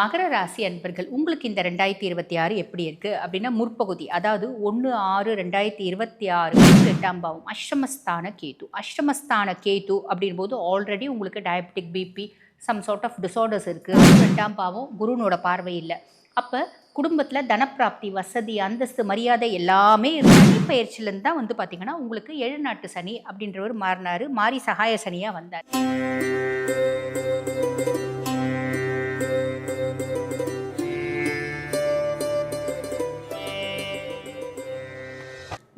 மகர ராசி அன்பர்கள் உங்களுக்கு இந்த 2026 எப்படி இருக்கு அப்படின்னா முற்பகுதி அதாவது 1/6/2026 8ஆம் பாவம் அஷ்டமஸ்தான கேது அப்படின் போது ஆல்ரெடி உங்களுக்கு diabetic BP some sort of disorders இருக்கு. 2ஆம் பாவம் குருனோட பார்வை இல்லை. அப்போ குடும்பத்தில் தனப்பிராப்தி வசதி அந்தஸ்து மரியாதை எல்லாமே சனி பயிற்சியிலேருந்து தான் வந்து பார்த்தீங்கன்னா உங்களுக்கு 7 நாட்டு சனி அப்படின்றவர் மாறினார். மாறி சகாய சனியாக வந்தார்.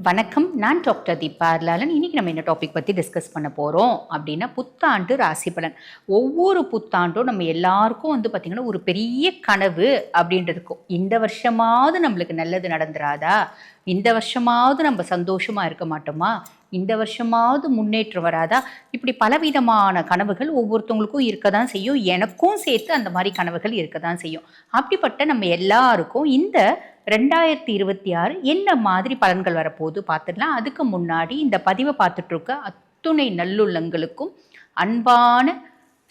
வணக்கம், நான் டாக்டர் தீபா லாலன். இன்றைக்கி நம்ம என்ன டாபிக் பற்றி டிஸ்கஸ் பண்ண போகிறோம் அப்படின்னா புத்தாண்டு ராசி பலன். ஒவ்வொரு புத்தாண்டும் நம்ம எல்லாருக்கும் வந்து பார்த்திங்கன்னா ஒரு பெரிய கனவு அப்படின்றதுக்கும், இந்த வருஷமாவது நம்மளுக்கு நல்லது நடந்துராதா, இந்த வருஷமாவது நம்ம சந்தோஷமாக இருக்க மாட்டோமா, இந்த வருஷமாவது முன்னேற்றம் வராதா, இப்படி பலவிதமான கனவுகள் ஒவ்வொருத்தவங்களுக்கும் இருக்க தான் செய்யும். எனக்கும் சேர்த்து அந்த மாதிரி கனவுகள் இருக்க தான் செய்யும். அப்படிப்பட்ட நம்ம எல்லாருக்கும் இந்த 2026 என்ன மாதிரி பலன்கள் வரப்போகுது பார்த்துடலாம். அதுக்கு முன்னாடி இந்த பதிவை பார்த்துட்டு இருக்க அத்துணை நல்லுள்ளங்களுக்கும் அன்பான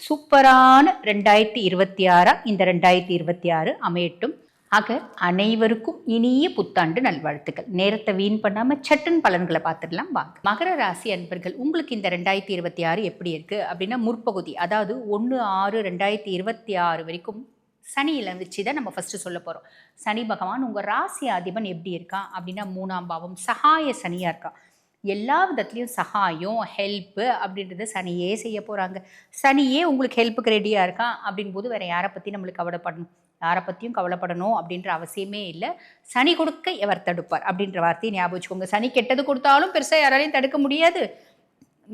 சூப்பரான 2026 இந்த 2026 அமையட்டும். ஆக அனைவருக்கும் இனிய புத்தாண்டு நல்வாழ்த்துக்கள். நேரத்தை வீண் பண்ணாம சட்டன் பலன்களை பார்த்துடலாம் வாங்க. மகர ராசி அன்பர்கள் உங்களுக்கு இந்த 2026 எப்படி இருக்கு அப்படின்னா முற்பகுதி அதாவது 1/6/2026 வரைக்கும் சனியில் வச்சு தான் நம்ம ஃபஸ்ட்டு சொல்ல போகிறோம். சனி பகவான் உங்கள் ராசி அதிபன் எப்படி இருக்கான் அப்படின்னா 3ஆம் பாவம் சகாய சனியாக இருக்கான். எல்லா விதத்துலேயும் சகாயம் ஹெல்ப்பு அப்படின்றத சனியே செய்ய போகிறாங்க. சனியே உங்களுக்கு ஹெல்ப்புக்கு ரெடியாக இருக்கான் அப்படின் போது வேறு யாரை பற்றி நம்மளுக்கு கவலைப்படணும், யாரை பற்றியும் கவலைப்படணும் அப்படின்ற அவசியமே இல்லை. சனி கொடுக்க எவர் தடுப்பார் அப்படின்ற வார்த்தையை ஞாபகம் வச்சுக்கோங்க. சனி கெட்டது கொடுத்தாலும் பெருசாக யாராலையும் தடுக்க முடியாது,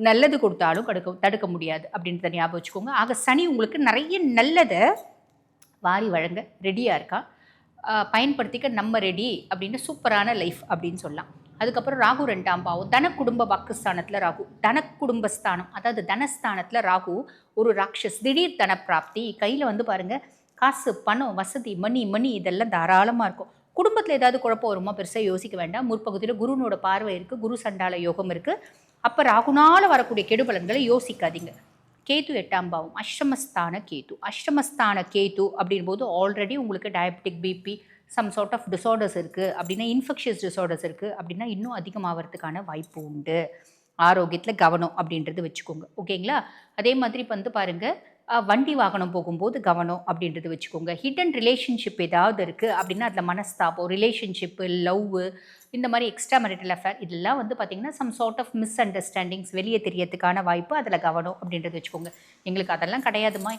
நல்லது கொடுத்தாலும் தடுக்க முடியாது அப்படின்றத ஞாபகம் வச்சுக்கோங்க. ஆக சனி உங்களுக்கு நிறைய நல்லதை வாரி வழங்க ரெடியாக இருக்கா, பயன்படுத்திக்க நம்ம ரெடி அப்படின்னு சூப்பரான லைஃப் அப்படின்னு சொல்லலாம். அதுக்கப்புறம் ராகு 2ஆம் பாவம் தன குடும்ப வாக்குஸ்தானத்தில் ராகு, தன குடும்பஸ்தானம் அதாவது தனஸ்தானத்தில் ராகு ஒரு ராட்சஸ். திடீர் தன பிராப்தி, கையில் வந்து பாருங்கள் காசு பணம் வசதி மணி இதெல்லாம் தாராளமாக இருக்கும். குடும்பத்தில் ஏதாவது குழப்பம் வருமா பெருசாக யோசிக்க வேண்டாம். முற்பகுதியில் குருனோட பார்வை இருக்குது, குரு சண்டால யோகம் இருக்குது. அப்போ ராகுனால் வரக்கூடிய கெடுபலன்களை யோசிக்காதீங்க. கேது 8ஆம் பாவம் அஷ்டமஸ்தான கேது அப்படின் போது ஆல்ரெடி உங்களுக்கு diabetic BP some sort of disorders இருக்குது அப்படின்னா இன்ஃபெக்ஷியஸ் டிசார்டர்ஸ் இருக்குது அப்படின்னா இன்னும் அதிகமாகிறதுக்கான வாய்ப்பு உண்டு. ஆரோக்கியத்தில் கவனம் அப்படின்றது வச்சுக்கோங்க, ஓகேங்களா. அதே மாதிரி இப்போ வந்து பாருங்கள் வண்டி வாகனம் போகும்போது கவனம் அப்படின்றது வச்சுக்கோங்க. ஹிடன் ரிலேஷன்ஷிப் ஏதாவது இருக்குது அப்படின்னா அதில் மனஸ்தாபம், ரிலேஷன்ஷிப்பு, லவ்வு, இந்த மாதிரி எக்ஸ்ட்ரா மேரிட்டல் அஃபேர் இதெல்லாம் வந்து பார்த்திங்கன்னா some sort of misunderstandings வெளியே தெரியறதுக்கான வாய்ப்பு, அதில் கவனம் அப்படின்றது வச்சுக்கோங்க. எங்களுக்கு அதெல்லாம்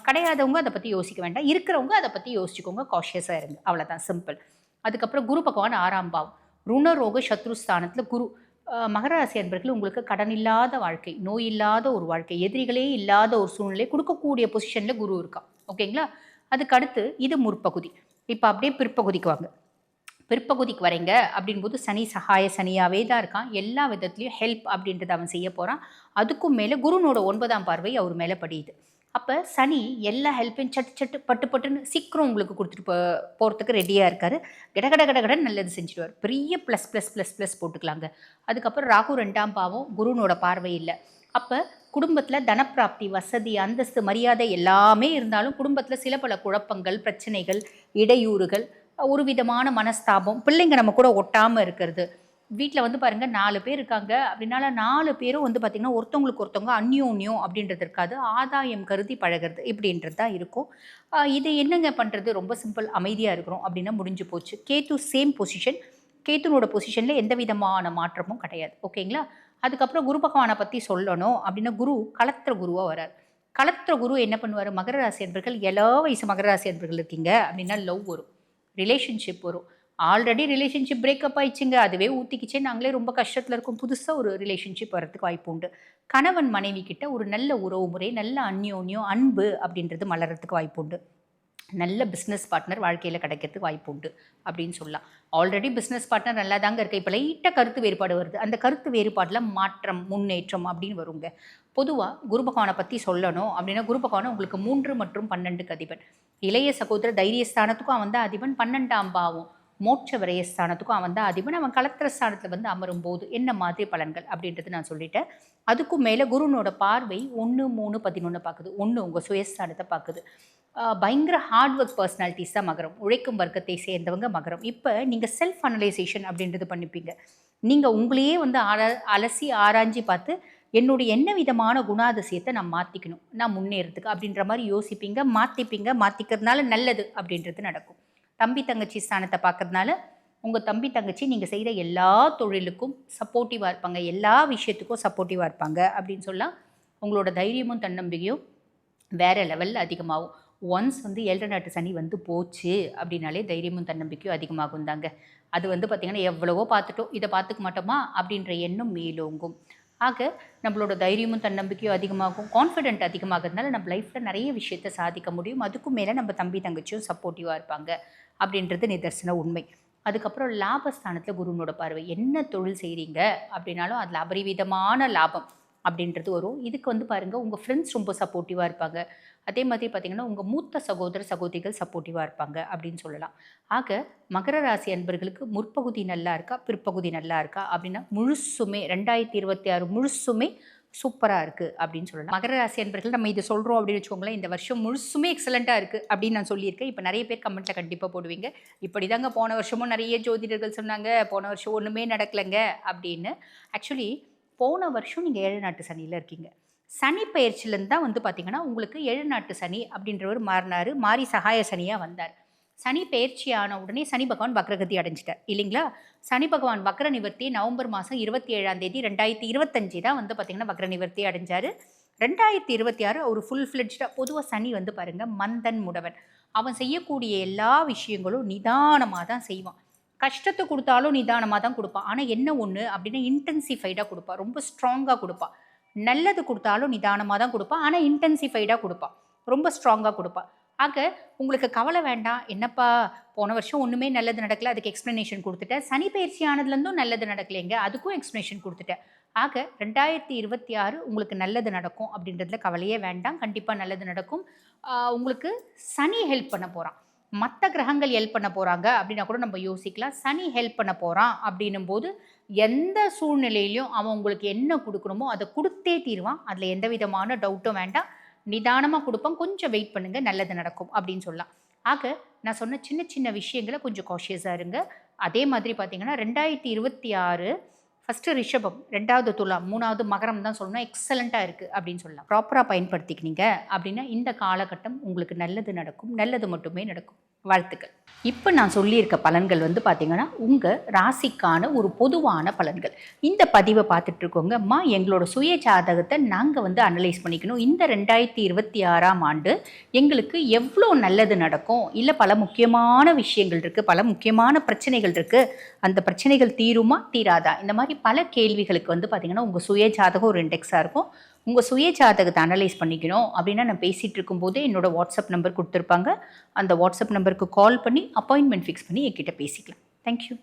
கிடையாதவங்க அதை பற்றி யோசிக்க வேண்டாம், இருக்கிறவங்க அதை பற்றி யோசிச்சுக்கோங்க, காஷியஸாக இருங்க, அவ்வளோதான், சிம்பிள். அதுக்கப்புறம் குரு பகவான் 6ஆம் பாவம் ருணரோக சத்ருஸ்தானத்தில் குரு. மகர ராசி அன்பர்கள் உங்களுக்கு கடன் இல்லாத வாழ்க்கை, நோய் இல்லாத ஒரு வாழ்க்கை, எதிரிகளே இல்லாத ஒரு சூழ்நிலை கொடுக்கக்கூடிய பொசிஷனில் குரு இருக்கா, ஓகேங்களா. அதுக்கு அடுத்து இது முற்பகுதி. இப்போ அப்படியே பிற்பகுதிக்கு வாங்க. பிற்பகுதிக்கு வரீங்க அப்படின்போது சனி சகாய சனியாகவே தான் இருக்கான். எல்லா விதத்துலேயும் ஹெல்ப் அப்படின்றத அவன் செய்ய போகிறான். அதுக்கும் மேலே குருனோட 9ஆம் பார்வை அவர் மேலே படியுது. அப்போ சனி எல்லா ஹெல்ப்பையும் சட்டு பட்டுன்னு சீக்கிரம் உங்களுக்கு கொடுத்துட்டு போகிறதுக்கு ரெடியாக இருக்கார். கடகடன்னு நல்லது செஞ்சுடுவார். பெரிய ப்ளஸ் போட்டுக்கலாங்க. அதுக்கப்புறம் ராகு 2ஆம் பாவம் குருனோட பார்வை இல்லை. அப்போ குடும்பத்தில் தனப்பிராப்தி வசதி அந்தஸ்து மரியாதை எல்லாமே இருந்தாலும் குடும்பத்தில் சில பல குழப்பங்கள் பிரச்சனைகள் இடையூறுகள் ஒரு விதமான மனஸ்தாபம், பிள்ளைங்க நம்ம கூட ஒட்டாமல் இருக்கிறது. வீட்டில் வந்து பாருங்கள் 4 பேர் இருக்காங்க அப்படின்னால 4 பேரும் வந்து பார்த்திங்கன்னா ஒருத்தவங்களுக்கு ஒருத்தவங்க அந்யோன்யம் அப்படின்றது இருக்காது, ஆதாயம் கருதி பழகிறது இப்படின்றது தான் இருக்கும். இது என்னங்க பண்ணுறது, ரொம்ப சிம்பிள், அமைதியாக இருக்கிறோம் அப்படின்னா முடிஞ்சு போச்சு. கேத்து சேம் பொசிஷன், கேத்துனோட பொசிஷனில் எந்த விதமான மாற்றமும் கிடையாது, ஓகேங்களா. அதுக்கப்புறம் குரு பகவானை பற்றி சொல்லணும் அப்படின்னா குரு கலத்திர குருவாக வரார். கலத்திர குரு என்ன பண்ணுவார், மகர ராசி அன்பர்கள் எல்லா வயசு மகர ராசி அன்பர்கள் இருக்கீங்க அப்படின்னா லவ் வரும், ரிலேஷன்ஷிப் வரும். ஆல்ரெடி ரிலேஷன்ஷிப் பிரேக்கப் ஆயிடுச்சுங்க, அதுவே ஊற்றிக்கிச்சே, நாங்களே ரொம்ப கஷ்டத்தில் இருக்கோம், புதுசாக ஒரு ரிலேஷன்ஷிப் வரதுக்கு வாய்ப்பு உண்டு. கணவன் மனைவி கிட்ட ஒரு நல்ல உறவு முறை, நல்ல அந்யோன்யம் அன்பு அப்படின்றது மலர்றதுக்கு வாய்ப்பு உண்டு. நல்ல பிஸ்னஸ் பார்ட்னர் வாழ்க்கையில் கிடைக்கிறதுக்கு வாய்ப்பு உண்டு அப்படின்னு சொல்லலாம். ஆல்ரெடி பிஸ்னஸ் பார்ட்னர் நல்லா தாங்க இருக்குது, இப்போ லைட்டாக கருத்து வேறுபாடு வருது. அந்த கருத்து வேறுபாட்டில் மாற்றம் முன்னேற்றம் அப்படின்னு வருங்க. பொதுவாக குரு பகவானை பற்றி சொல்லணும் அப்படின்னா குரு பகவான் உங்களுக்கு 3 மற்றும் 12க்கு அதிபன். இளைய சகோதர தைரியஸ்தானத்துக்கும் அவன் தான் அதிபன். 12ஆம் பாவம் மோட்ச விரயஸ்தானத்துக்கும் அவன் தான் அதிபன். அவன் கலத்திர ஸ்தானத்தில் வந்து அமரும் போது என்ன மாதிரி பலன்கள் அப்படின்றது நான் சொல்லிட்டேன். அதுக்கும் மேலே குருனோட பார்வை 1, 3, 11 பார்க்குது. 1 உங்கள் சுயஸ்தானத்தை பார்க்குது. பயங்கர ஹார்ட் ஒர்க் பர்சனாலிட்டிஸ் தான் மகரம். உழைக்கும் வர்க்கத்தை சேர்ந்தவங்க மகரம். இப்போ நீங்கள் செல்ஃப் அனலைசேஷன் அப்படின்றது பண்ணிப்பீங்க. நீங்கள் உங்களையே வந்து அலசி ஆராய்ஞ்சி பார்த்து என்னுடைய என்ன விதமான குணாதிசயத்தை நான் மாற்றிக்கணும், நான் முன்னேறதுக்கு அப்படின்ற மாதிரி யோசிப்பீங்க, மாற்றிப்பீங்க. மாற்றிக்கிறதுனால நல்லது அப்படின்றது நடக்கும். தம்பி தங்கச்சி ஸ்தானத்தை பார்க்கறதுனால உங்கள் தம்பி தங்கச்சி நீங்கள் செய்கிற எல்லா தொழிலுக்கும் சப்போர்ட்டிவாக இருப்பாங்க, எல்லா விஷயத்துக்கும் சப்போர்ட்டிவாக இருப்பாங்க அப்படின்னு சொல்லலாம். உங்களோட தைரியமும் தன்னம்பிக்கையும் வேறு லெவலில் அதிகமாகும். ஒன்ஸ் வந்து 7 நாட்டு சனி வந்து போச்சு அப்படின்னாலே தைரியமும் தன்னம்பிக்கையும் அதிகமாகும் தாங்க. அது வந்து பார்த்திங்கன்னா எவ்வளவோ பார்த்துட்டோம், இதை பார்த்துக்க மாட்டோமா அப்படின்ற எண்ணம் மேலோங்கும். ஆக நம்மளோட தைரியமும் தன்னம்பிக்கையும் அதிகமாகும், கான்ஃபிடென்ட் அதிகமாகிறதுனால நம்ம லைஃப்பில் நிறைய விஷயத்தை சாதிக்க முடியும். அதுக்கும் மேலே நம்ம தம்பி தங்கச்சியும் சப்போர்ட்டிவாக இருப்பாங்க அப்படின்றது நிதர்சன உண்மை. அதுக்கப்புறம் லாபஸ்தானத்தில் குருனோட பார்வை. என்ன தொழில் செய்கிறீங்க அப்படின்னாலும் அதில் அபரிவிதமான லாபம் அப்படின்றது வரும். இதுக்கு வந்து பாருங்கள், உங்கள் ஃப்ரெண்ட்ஸ் ரொம்ப சப்போர்ட்டிவாக இருப்பாங்க. அதே மாதிரி பார்த்திங்கன்னா உங்கள் மூத்த சகோதர சகோதரிகள் சப்போர்ட்டிவாக இருப்பாங்க அப்படின்னு சொல்லலாம். ஆக மகர ராசி அன்பர்களுக்கு முற்பகுதி நல்லா இருக்கா, பிற்பகுதி நல்லா இருக்கா அப்படின்னா முழுசுமே 2026 முழுசுமே சூப்பராக இருக்குது அப்படின்னு சொல்லலாம். மகர ராசி அன்பர்கள் நம்ம இதை சொல்கிறோம் அப்படின்னு வச்சுக்கோங்களேன், இந்த வருஷம் முழுசுமே எக்ஸலண்ட்டாக இருக்குது அப்படின்னு நான் சொல்லியிருக்கேன். இப்போ நிறைய பேர் கமெண்ட்டில் கண்டிப்பாக போடுவீங்க, இப்படி தாங்க போன வருஷமும் நிறைய ஜோதிடர்கள் சொன்னாங்க, போன வருஷம் ஒன்றுமே நடக்கலைங்க அப்படின்னு. ஆக்சுவலி போன வருஷம் நீங்கள் 7 நாட்டு சனியில் இருக்கீங்க. சனி பயிற்சியிலேருந்து தான் வந்து பார்த்திங்கன்னா உங்களுக்கு 7 நாட்டு சனி அப்படின்றவர் மாறினார், மாறி சகாய சனியாக வந்தார். சனி பயிற்சி ஆன உடனே சனி பகவான் வக்ரகதி அடைஞ்சிட்டார் இல்லைங்களா. சனி பகவான் வக்ர நிவர்த்தி நவம்பர் மாதம் 27ஆம் தேதி 2025 தான் வந்து பார்த்திங்கன்னா வக்ர நிவர்த்தி அடைஞ்சார். 2026 ஒரு ஃபுல் ஃப்ளெட்ஜாக. பொதுவாக சனி வந்து பாருங்கள் மந்தன் முடவன். அவன் செய்யக்கூடிய எல்லா விஷயங்களும் நிதானமாக தான் செய்வான். கஷ்டத்தை கொடுத்தாலும் நிதானமாக தான் கொடுப்பான். ஆனால் என்ன ஒன்று அப்படின்னா இன்டென்சிஃபைடாக கொடுப்பான், ரொம்ப ஸ்ட்ராங்காக கொடுப்பான். நல்லது கொடுத்தாலும் நிதானமாக தான் கொடுப்பான், ஆனால் இன்டென்சிஃபைடாக கொடுப்பான், ரொம்ப ஸ்ட்ராங்காக கொடுப்பான். ஆக உங்களுக்கு கவலை வேண்டாம், என்னப்பா போன வருஷம் ஒன்றுமே நல்லது நடக்கல, அதுக்கு எக்ஸ்ப்ளனேஷன் கொடுத்துட்டேன். சனி பயிற்சி ஆனதுலேருந்தும் நல்லது நடக்கலைங்க, அதுக்கும் எக்ஸ்ப்ளனேஷன் கொடுத்துட்டேன். ஆக 2026 உங்களுக்கு நல்லது நடக்கும் அப்படின்றதுல கவலையே வேண்டாம். கண்டிப்பாக நல்லது நடக்கும். உங்களுக்கு சனி ஹெல்ப் பண்ண போகிறான். மற்ற கிரகங்கள் ஹெல்ப் பண்ண போகிறாங்க அப்படின்னா கூட நம்ம யோசிக்கலாம். சனி ஹெல்ப் பண்ண போகிறான் அப்படின்னும் போது எந்த சூழ்நிலையிலையும் அவன் உங்களுக்கு என்ன கொடுக்கணுமோ அதை கொடுத்தே தீருவான். அதில் எந்த விதமான டவுட்டும் வேண்டாம். நிதானமாக கொடுப்பான், கொஞ்சம் வெயிட் பண்ணுங்கள், நல்லது நடக்கும் அப்படின்னு சொல்லலாம். ஆக நான் சொன்ன சின்ன சின்ன விஷயங்களை கொஞ்சம் காஷியஸாக இருங்க. அதே மாதிரி பார்த்தீங்கன்னா 2026 ஃபஸ்ட்டு ரிஷபம், 2வது துலாம், 3வது மகரம் தான் சொல்லணும், எக்ஸலண்ட்டாக இருக்குது அப்படின்னு சொல்லலாம். ப்ராப்பராக பயன்படுத்திக்கினீங்க அப்படின்னா இந்த காலகட்டம் உங்களுக்கு நல்லது நடக்கும், நல்லது மட்டுமே நடக்கும். வாழ்த்துக்கள். இப்போ நான் சொல்லியிருக்க பலன்கள் வந்து பார்த்திங்கன்னா உங்கள் ராசிக்கான ஒரு பொதுவான பலன்கள். இந்த பதிவை பார்த்துட்டு இருக்கோங்கம்மா, எங்களோட சுய ஜாதகத்தை நாங்கள் வந்து அனலைஸ் பண்ணிக்கணும். இந்த 2026ஆம் ஆண்டு எங்களுக்கு எவ்வளோ நல்லது நடக்கும், இல்லை பல முக்கியமான விஷயங்கள் இருக்குது, பல முக்கியமான பிரச்சனைகள் இருக்குது, அந்த பிரச்சனைகள் தீருமா தீராதா, இந்த மாதிரி பல கேள்விகளுக்கு வந்து பார்த்திங்கன்னா உங்கள் சுய ஜாதகம் ஒரு இண்டெக்ஸாக இருக்கும். உங்கள் சுய ஜாதகத்தை அனலைஸ் பண்ணிக்கணும் அப்படின்னா நான் பேசிகிட்டு இருக்கும்போதே என்னோடய வாட்ஸ்அப் நம்பர் கொடுத்துருப்பாங்க. அந்த வாட்ஸ்அப் நம்பருக்கு கால் பண்ணி அப்பாயின்மெண்ட் ஃபிக்ஸ் பண்ணி என்கிட்ட பேசிக்கலாம். தேங்க்யூ.